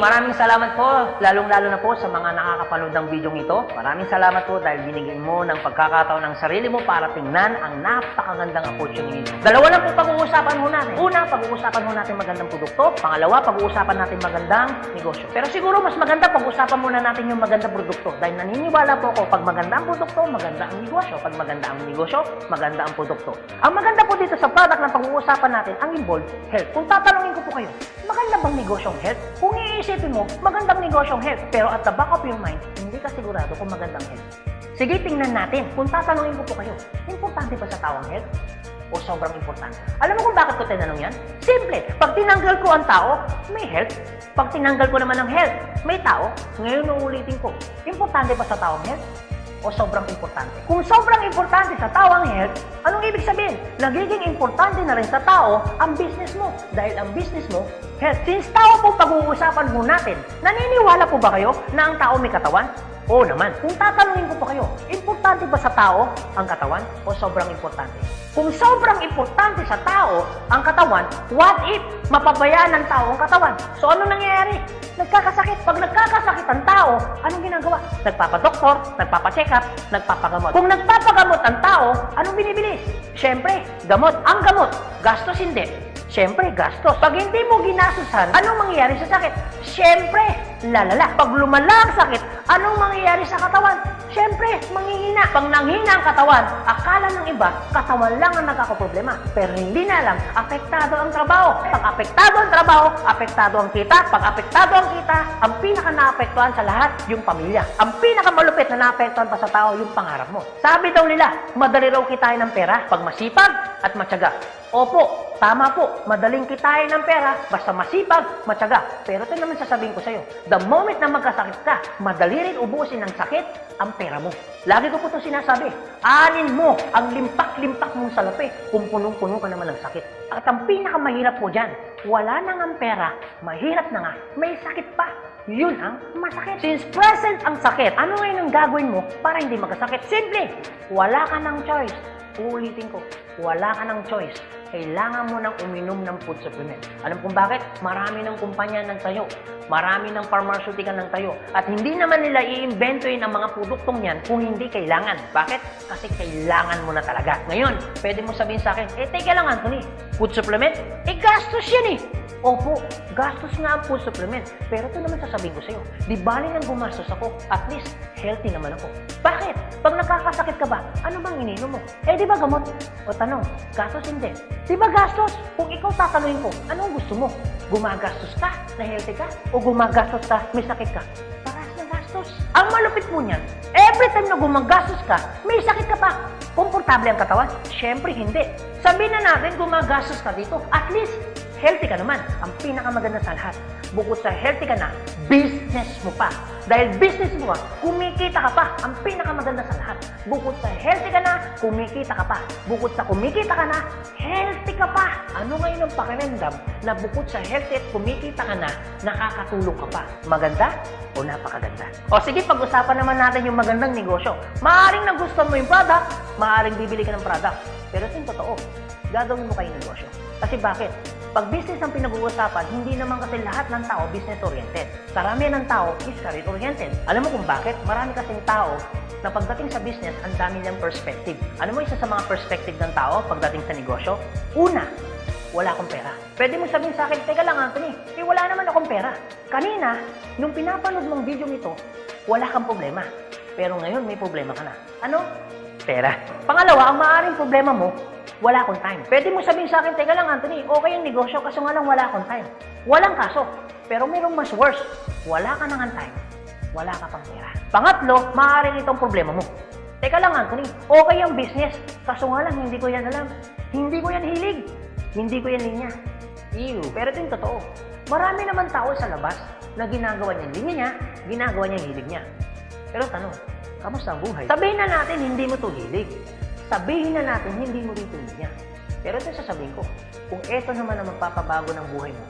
maraming salamat po, lalong-lalo na po sa mga nakakapanood ng video ito. Maraming salamat po dahil binigyan mo ng pagkakataon ng sarili mo para tingnan ang napakagandang opportunity. Dalawa lang po pag-uusapan mo natin. Una, pag-uusapan mo natin magandang produkto. Pangalawa, pag-uusapan natin magandang negosyo. Pero siguro mas maganda pag-uusapan muna natin yung magandang produkto dahil naniniwala po ako pag maganda ang produkto, maganda ang negosyo. Pag maganda ang negosyo, maganda ang produkto. Ang maganda po dito sa product na pag-uusapan natin, ang involved health. Kung tatanungin ko po kayo, maganda bang negosyong health? Kung iisipin mo, magandang negosyong health. Pero at the back of your mind, hindi ka sigurado kung magandang health. Sige, tingnan natin. Kung tatanungin ko po kayo, importante ba sa tao ang health? O sobrang importante? Alam mo kung bakit ko tinanong yan? Simple. Pag tinanggal ko ang tao, may health. Pag tinanggal ko naman ang health, may tao. Ngayon uulitin ko, importante ba sa tao ang health? O sobrang importante? Kung sobrang importante sa tao ang health, anong ibig sabihin? Nagiging importante na rin sa tao ang business mo. Dahil ang business mo, health. Since tao po pag-uusapan mo natin, naniniwala po ba kayo na ang tao may katawan? Oo naman. Kung tatanungin ko pa kayo, importante ba sa tao ang katawan o sobrang importante? Kung sobrang importante sa tao ang katawan, what if mapabayaan ng tao ang katawan? So ano nangyayari? Nagkakasakit. Pag nagkakasakit ang tao, anong ginagawa? Nagpapadoktor, nagpapacheck up, nagpapagamot. Kung nagpapagamot ang tao, anong binibili? Siyempre, gamot. Ang gamot, gastos hindi. Siyempre, gastos. Pag hindi mo ginasusan, anong mangyayari sa sakit? Siyempre, lalala. Pag lumala ang sakit, anong mangyayari sa katawan? Siyempre, manghihina. Pag nanghina ang katawan, akala ng iba, katawan lang ang nagkakaproblema. Pero hindi na alam, apektado ang trabaho. Pag apektado ang trabaho, apektado ang kita. Pag apektado ang kita, ang pinaka-naapektuhan sa lahat, yung pamilya. Ang pinaka-malupit na naapektuhan pa sa tao, yung pangarap mo. Sabi daw nila, madali raw kitain ng pera pag masipag at matyaga. Opo, tama po, madaling kitain ng pera basta masipag, matyaga. Pero ito naman sasabihin ko sa'yo, the moment na magkasakit ka, madali rin ubusin ng sakit ang pera mo. Lagi ko po ito sinasabi, anin mo ang limpak-limpak mong salapi kung punong-puno ka naman ng sakit. At ang pinakamahirap po dyan, wala na nga ang pera, mahirap na nga, may sakit pa. Yun ang masakit. Since present ang sakit, ano ngayon ang gagawin mo para hindi magkasakit? Simple, wala ka ng choice. Uulitin ko, wala ka ng choice. Kailangan mo nang uminom ng food supplement. Alam kung bakit? Marami ng kumpanya ng tayo. Marami ng pharmaceutical ng tayo. At hindi naman nila i-inventoyin ang mga produktong yan kung hindi kailangan. Bakit? Kasi kailangan mo na talaga. Ngayon, pwede mo sabihin sa akin, teka lang Anthony, food supplement? Gastos yan Opo, gastos nga ang food supplement. Pero ito naman sasabihin ko sa'yo, di bali nang gumastos ako, at least healthy naman ako. Bakit? Pag nakakasakit ka ba, ano bang ininom mo? Di ba gamot? O tanong, gastos hindi. Di ba gastos? Kung ikaw tatanungin ko, anong gusto mo? Gumagastos ka na healthy ka? O gumagastos ka, may sakit ka? Paras na gastos. Ang malupit mo niyan, every time na gumagastos ka, may sakit ka pa. Komportable ang katawan? Siyempre hindi. Sabihin na natin gumagastos ka dito, at least healthy ka naman. Ang pinakamaganda sa lahat, bukod sa healthy ka na, business mo pa. Dahil business mo kumikita ka pa. Ang pinakamaganda sa lahat, bukod sa healthy ka na, kumikita ka pa. Bukod sa kumikita ka na, healthy ka pa. Ano ngayon ang pakiramdam na bukod sa healthy at kumikita ka na, nakakatulong ka pa? Maganda o napakaganda? O sige, pag-usapan naman natin yung magandang negosyo. Maaaring nagustuhan mo yung product, maaaring bibili ka ng product. Pero ito yung totoo, gagawin mo kayong negosyo. Kasi bakit? Pag business ang pinag-uusapan, hindi naman kasi lahat ng tao business-oriented. Karamihan ng tao is career-oriented. Alam mo kung bakit? Marami kasing tao na pagdating sa business, ang dami niyang perspective. Alam mo isa sa mga perspective ng tao pagdating sa negosyo? Una, wala akong pera. Pwede mo sabihin sa akin, teka lang Anthony, wala naman akong pera. Kanina, nung pinapanood mong video nito, wala kang problema. Pero ngayon, may problema ka na. Ano? Pera. Pangalawa, ang maaaring problema mo, wala akong time. Pwede mo sabihin sa akin, teka lang Anthony, okay yung negosyo, kaso nga lang wala akong time. Walang kaso. Pero mayroong mas worse. Wala ka nang time. Wala ka pang pera. Pangatlo, maaaring itong problema mo. Teka lang Anthony, okay yung business, kaso nga lang hindi ko yan alam. Hindi ko yan hilig. Hindi ko yan linya. Ew. Pero ito yung totoo. Marami naman tao sa labas na ginagawa niya yung linya niya, ginagawa niya yung hilig niya. Pero tanong, kamusta ang buhay? Sabihin na natin hindi mo to hilig. Sabihin na natin, hindi mo rito niya. Pero ito sasabihin ko, kung ito naman ang magpapabago ng buhay mo,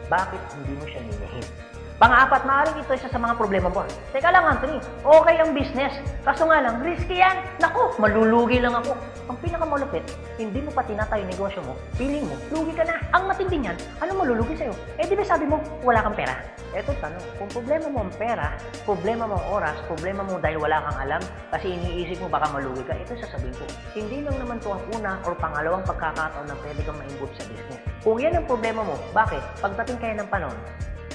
bakit hindi mo siya ninahin? Pang-apat, maaaring ito isa sa mga problema mo. Teka lang, Anthony, okay ang business. Kaso nga lang, risky yan. Naku, malulugi lang ako. Ang pinakamalupit, hindi mo pa tinatayo yung negosyo mo, feeling mo, lugi ka na. Ang matindi niyan, ano malulugi sa'yo? Eh di ba sabi mo, wala kang pera? Eto tanong, kung problema mo ang pera, problema mo ang oras, problema mo dahil wala kang alam, kasi iniisip mo baka malugi ka, ito sasabihin ko. Hindi lang naman to ang una or pangalawang pagkakataon na pwede kang ma-involve sa business. Kung yan ang problema mo, bakit? Pagdating kayo ng panahon,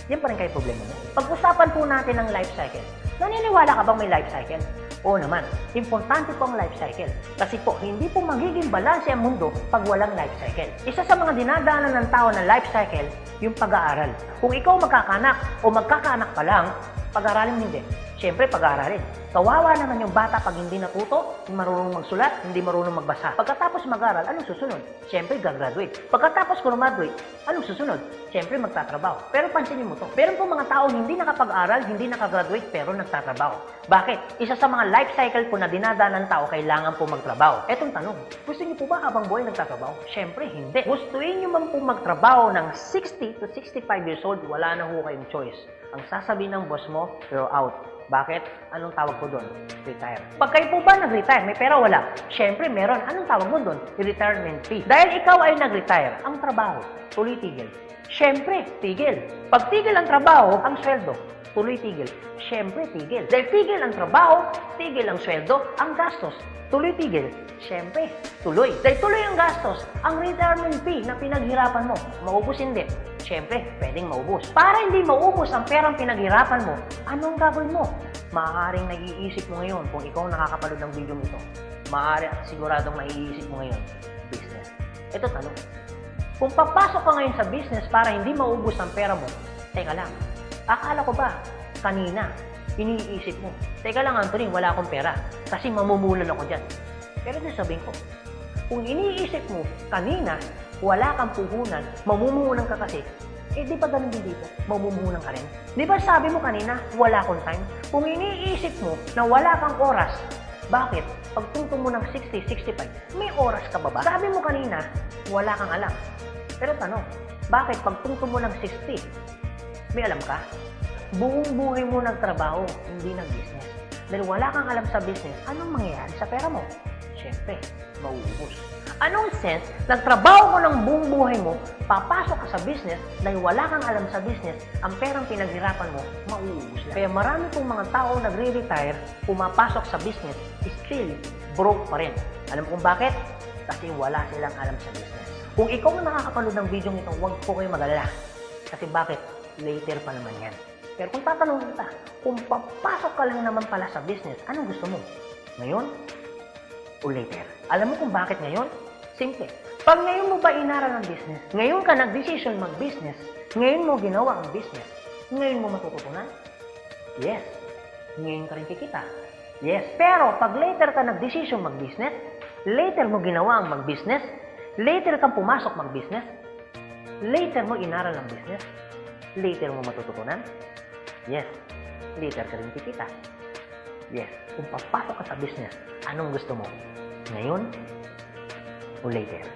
yan pa rin kayo problema mo. Pag-usapan po natin ang life cycle. Naniniwala ka bang may life cycle? Oo naman. Importante po ang life cycle. Kasi po, hindi po magiging balanse ang mundo pag walang life cycle. Isa sa mga dinadaanan ng tao na life cycle, yung pag-aaral. Kung ikaw magkakanak o magkakaanak pa lang, pag-aaralin hindi. Siyempre, pag-aaralin. Kawawa naman yung bata pag hindi natuto, hindi marunong magsulat, hindi marunong magbasa. Pagkatapos mag-aral, anong susunod? Siyempre, gagraduate. Pagkatapos graduate, anong susunod? Siyempre, magtatrabaho. Pero pansinin mo to. Meron po mga tao hindi nakapag-aral, hindi nakagraduate, pero nagtatrabaho. Bakit? Isa sa mga life cycle po na dinadaan ng tao, kailangan po magtrabaho. Etong tanong, gusto niyo po ba habang buhay nagtatrabaho? Siyempre, hindi. Gustuin niyo man po magtrabaho ng 60 to 65 years old, wala na ho kayong choice. Ang sasabihin ng boss mo, you're out. Bakit? Anong tawag ko doon? Retire. Pag kayo po ba nag-retire, may pera wala? Siyempre, meron. Anong tawag mo doon? Retirement fee. Dahil ikaw ay nag-retire, ang trabaho, tuloy tigil. Siyempre, tigil. Pag tigil ang trabaho, ang sweldo, tuloy tigil. Siyempre, tigil. Dahil tigil ang trabaho, tigil ang sweldo, ang gastos, tuloy tigil. Siyempre, tuloy. Dahil tuloy ang gastos, ang retirement fee na pinaghirapan mo, maubos hindi. Siyempre, pwedeng maubos. Para hindi maubos ang perang pinaghirapan mo, anong gagawin mo? Maaaring nag-iisip mo ngayon kung ikaw nakakapanood ng video ito. Maaaring siguradong maiisip mo ngayon, business. Ito tanong. Kung papasok ka ngayon sa business para hindi maubos ang pera mo, teka lang, akala ko ba kanina, iniisip mo, teka lang Anthony, wala akong pera kasi mamumulan ako dyan. Pero sabihin ko, kung iniisip mo kanina, wala kang puhunan, mamumunan ka kasi, eh di ba ganun din dito? Mamumunan ka rin. Di ba sabi mo kanina, wala akong time? Kung iniisip mo na wala kang oras, bakit? Pagtungtong mo ng 60, 65, may oras ka ba ba? Sabi mo kanina, wala kang alam. Pero tanong, bakit pagtungtong mo ng 60, may alam ka? Buong buhay mo nagtrabaho, hindi nag-business. Dahil wala kang alam sa business, anong mangyayari sa pera mo? Siyempre, mauubos. Anong sense, nagtrabaho mo ng buong buhay mo, papasok ka sa business, dahil wala kang alam sa business, ang perang pinaghirapan mo, mauubos lang. Kaya marami pong mga tao nagre-retire, pumapasok sa business, still broke pa rin. Alam mo kung bakit? Kasi wala silang alam sa business. Kung ikaw ang nakakapanood ng video ito, huwag po kayo mag-alala. Kasi bakit? Later pa naman yan. Pero kung tatanungin kita, kung papasok ka lang naman pala sa business, anong gusto mo? Ngayon o later? Alam mo kung bakit ngayon? Simple. Pag ngayon mo ba inaral ang business, ngayon ka nag-decision mag-business, ngayon mo ginawa ang business, ngayon mo matututunan? Yes. Ngayon ka rin kikita? Yes. Pero pag later ka nag-decision mag-business, later mo ginawa ang mag-business, later kang pumasok mag-business, later mo inaral ang business, later mo matututunan? Yes. Later ka rin kikita? Yes. Kung papasok ka sa business, anong gusto mo? Ngayon o later?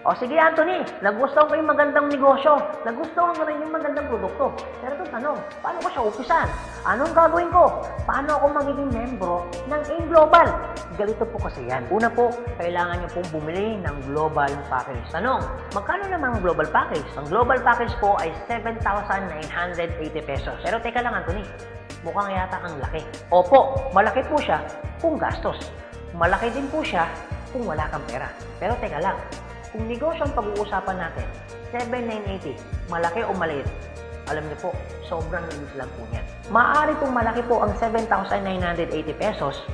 O sige Anthony, nagustuhan ko yung magandang negosyo, nagustuhan ko rin yung magandang produkto. Pero ito tanong, paano ko siya umpisan? Anong gagawin ko? Paano ako magiging membro ng AIM Global? Galito po kasi yan. Una po, kailangan nyo pong bumili ng global package. Tanong, magkano naman ang global package? Ang global package po ay 7,980 pesos. Pero teka lang Anthony, mukhang yata ang laki. Opo, malaki po siya kung gastos. Malaki din po siya kung wala kang pera. Pero teka lang, kung negosyo ang pag-uusapan natin, 7,980, malaki o maliit? Alam niyo po, sobrang liit lang po niyan. Maaari pong malaki po ang 7,980 pesos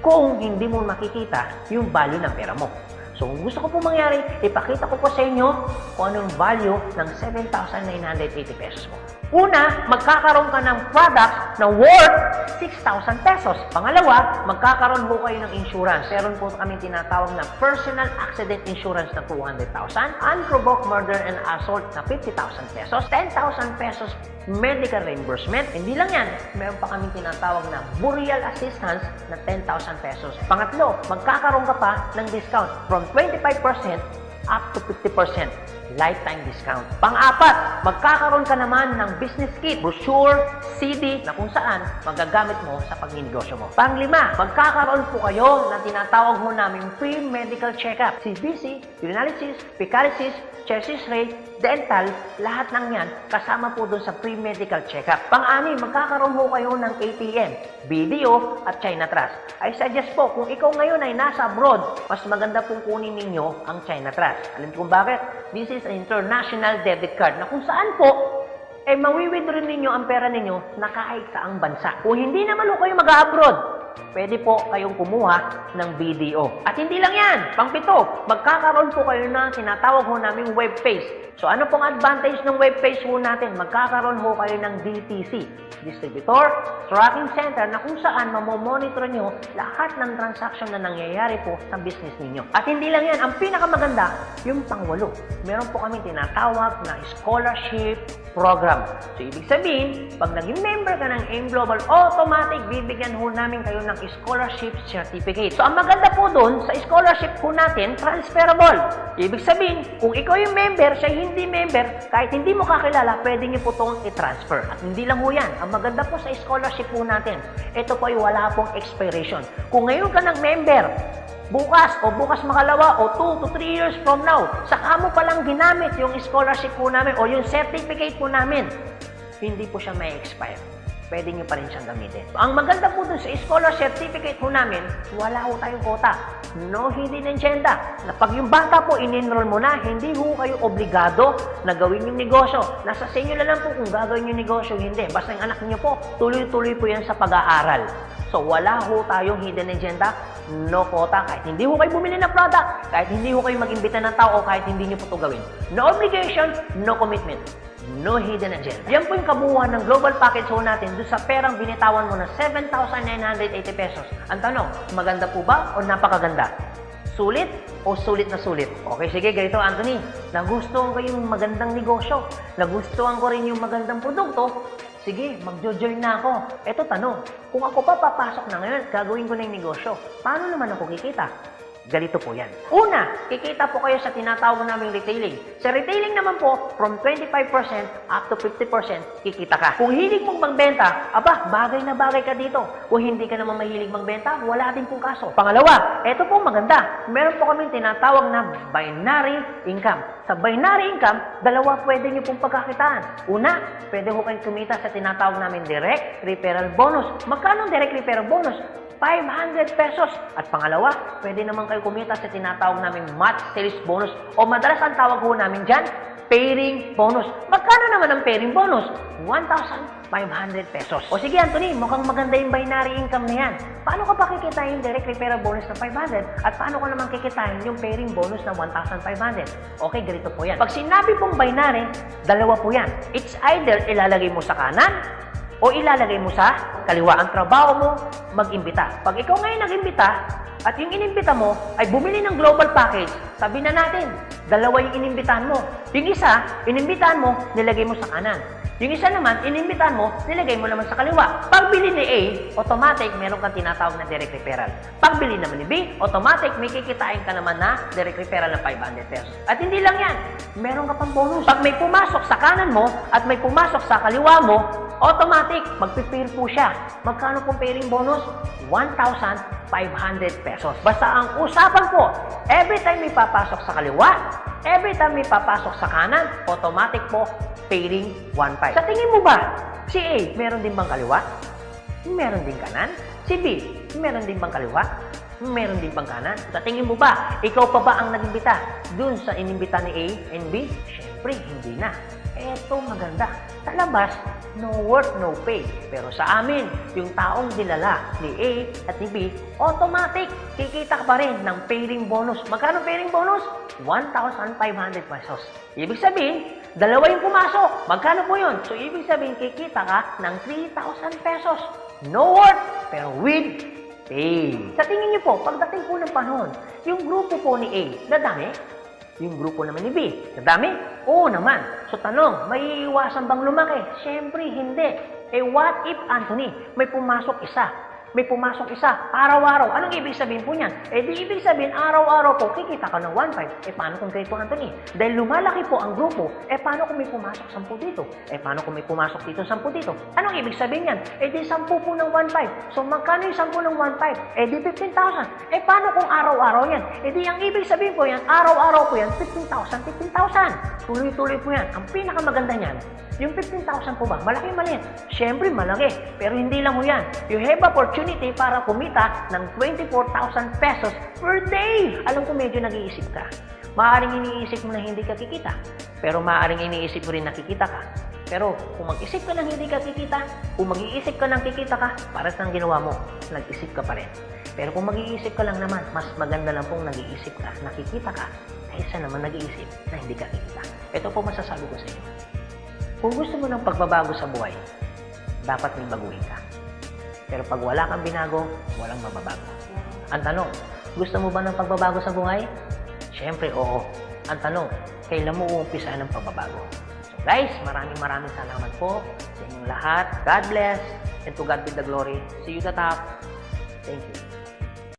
kung hindi mo makikita yung value ng pera mo. So, kung gusto ko po mangyari, ipakita ko po sa inyo kung ano yung value ng 7,980 pesos mo. Una, magkakaroon ka ng products na worth 6,000 pesos. Pangalawa, magkakaroon po kayo ng insurance. Meron po kami tinatawag na personal accident insurance na 200,000, unprovoked murder and assault na 50,000 pesos, 10,000 pesos medical reimbursement. Hindi lang yan, meron pa kami tinatawag na burial assistance na 10,000 pesos. Pangatlo, magkakaroon ka pa ng discount from 25% up to 50%. lifetime discount. Pang-apat, magkakaroon ka naman ng business kit, brochure, CD na kung saan magagamit mo sa pagninegosyo mo. Pang-lima, magkakaroon po kayo ng tinatawag mo namin free medical check-up. CBC, urinalysis, fecalysis, chest x-ray, dental, lahat ng yan kasama po doon sa free medical check-up. Pang-anim, magkakaroon po kayo ng ATM, BDO at China Trust. I suggest po, kung ikaw ngayon ay nasa abroad, mas maganda pong kunin ninyo ang China Trust. Alam kung bakit? This is an international debit card na kung saan po, mawi-withdraw ninyo ang pera ninyo na kahit saang bansa. Kung hindi naman kayo mag-abroad, pwede po kayong kumuha ng BDO. At hindi lang yan, pang-pito, magkakaroon po kayo ng tinatawag ho naming web page. So ano pong advantage ng web page po natin? Magkakaroon ho kayo ng DTC, Distributor Tracking Center, na kung saan mamomonitor nyo lahat ng transaction na nangyayari po sa business ninyo. At hindi lang yan, ang pinakamaganda, yung pang-walo. Meron po kami tinatawag na scholarship program. So, ibig sabihin, pag naging member ka ng AIM Global, automatic bibigyan ho namin kayo ng scholarship certificate. So, ang maganda po dun, sa scholarship po natin, transferable. Ibig sabihin, kung ikaw yung member, siya hindi member, kahit hindi mo kakilala, pwede niyo po itong i-transfer. At hindi lang ho yan. Ang maganda po sa scholarship po natin, ito po ay wala pong expiration. Kung ngayon ka ng member, bukas o bukas makalawa o 2 to 3 years from now, saka mo palang ginamit yung scholarship po namin o yung certificate po namin, hindi po siya may expire. Pwede nyo pa rin siyang gamitin. Ang maganda po dun sa scholar certificate po namin, wala ho tayong quota. No hidden agenda. Na pag yung bata po in-enroll mo na, hindi ho kayo obligado na gawin yung negosyo. Nasa sa inyo na lang po kung gagawin yung negosyo, hindi. Basta yung anak niyo po, tuloy-tuloy po yan sa pag-aaral. So, wala ho tayong hidden agenda, no quota. Kahit hindi ho kayo bumili ng product, kahit hindi ho kayo mag-imbita ng tao, kahit hindi nyo po ito gawin. No obligation, no commitment. No hidden agenda. Yan po yung kabuuan ng global package ho natin doon sa perang binitawan mo na 7,980 pesos. Ang tanong, maganda po ba o napakaganda? Sulit o sulit na sulit? Okay, sige, ganito Anthony. Nagustuhan ko yung magandang negosyo. Nagustuhan ko rin yung magandang produkto. Sige, magjo-join na ako. Eto tanong, kung ako pa papasok na ngayon, gagawin ko na yung negosyo, paano naman ako kikita? Ganito po yan. Una, kikita po kayo sa tinatawag naming retailing. Sa retailing naman po, from 25% up to 50%, kikita ka. Kung hilig mong magbenta, aba, bagay na bagay ka dito. Kung hindi ka naman mahilig magbenta, wala din pong kaso. Pangalawa, eto po maganda. Meron po kaming tinatawag na binary income. Sa binary income, dalawa pwede nyo pong pagkakitaan. Una, pwede ho kayong kumita sa tinatawag namin direct referral bonus. Magkano ang direct referral bonus? 500 pesos. At pangalawa, pwede naman kayo kumita sa tinatawag namin match sales bonus o madalas ang tawag ho namin dyan, pairing bonus. Magkano naman ang pairing bonus? 1,500 pesos. O sige Anthony, mukhang maganda yung binary income na yan. Paano ka pa kikitain yung direct referral bonus na 500 at paano ka naman kikitain yung pairing bonus na 1,500? Okay, ganito po yan. Pag sinabi pong binary, dalawa po yan. It's either ilalagay mo sa kanan o ilalagay mo sa kaliwa. Ang trabaho mo, mag-imbita. Pag ikaw ngayon nag-imbita, at yung inimbita mo ay bumili ng global package, sabi na natin, dalawa yung inimbitahan mo. Yung isa, inimbitahan mo, nilagay mo sa kanan. Yung isa naman, inimbitahan mo, nilagay mo naman sa kaliwa. Pagbili ni A, automatic, meron kang tinatawag na direct referral. Pagbili naman ni B, automatic, may kikitain ka naman na direct referral ng 500 pesos. At hindi lang yan, meron ka pang bonus. Pag may pumasok sa kanan mo at may pumasok sa kaliwa mo, automatic, magpipair po siya. Magkano pong pairing bonus? 1,500 pesos. Basta ang usapan po, every time may papasok sa kaliwa, every time may papasok sa kanan, automatic po, pairing 1,500. Sa tingin mo ba, si A, meron din bang kaliwa? Meron din kanan? Si B, meron din bang kaliwa? Meron din bang kanan? Sa tingin mo ba, ikaw pa ba ang nag-imbita dun sa inimbita ni A and B? Siyempre, hindi na. Eto maganda. Sa labas, no work, no pay. Pero sa amin, yung taong dilala ni A at ni B, automatic, kikita ka pa rin ng pairing bonus. Magkano pairing bonus? 1,500 pesos. Ibig sabihin, dalawa yung pumasok. Magkano po yun? So, ibig sabihin, kikita ka ng 3,000 pesos. No work, pero with pay. Sa tingin niyo po, pagdating po ng panahon, yung grupo po ni A, nadami? Yung grupo naman ni B, nadami? Oo naman. So tanong, may iwasan bang lumaki? Siyempre, hindi. Eh what if, Anthony, may pumasok isa? may pumasok isa, araw-araw. Anong ibig sabihin po niyan? Eh di ibig sabihin, araw-araw po, kikita ka ng 1.5. Eh paano kung Kuya Anthony? Dahil lumalaki po ang grupo, eh paano kung may pumasok 10 dito? Eh paano kung may pumasok dito 10 dito? Anong ibig sabihin yan? Eh di 10 po ng 1.5. So magkano yung 10 ng 1.5? Eh di 15,000. Eh paano kung araw-araw yan? Eh di ang ibig sabihin po yan, araw-araw po yan, 15,000, 15,000. Tuloy-tuloy po yan. Ang pinakamaganda niyan, yung 15,000 po ba? Malaki maliit? Siyempre malaki. Pero hindi lang mo yan. You have opportunity para kumita ng 24,000 pesos per day. Alam ko medyo nag-iisip ka. Maaaring iniisip mo na hindi ka kikita. Pero maaaring iniisip mo rin na kikita ka. Pero kung mag-isip ka ng hindi ka kikita, kung mag-iisip ka ng kikita ka, para saan ginawa mo? Nag-isip ka pa rin. Pero kung mag-iisip ka lang naman, mas maganda lang pong nag-iisip ka, nakikita ka, kaysa naman nag-iisip na hindi ka kikita. Ito po masasabi ko sa inyo. Kung gusto mo ng pagbabago sa buhay, dapat may baguhin ka. Pero pag wala kang binago, walang mababago. Ang tanong, gusto mo ba ng pagbabago sa buhay? Siyempre, oo. Ang tanong, kailan mo uumpisahan ng pagbabago? So guys, maraming salamat po sa inyong lahat. God bless, and to God be the glory. See you at the top. Thank you.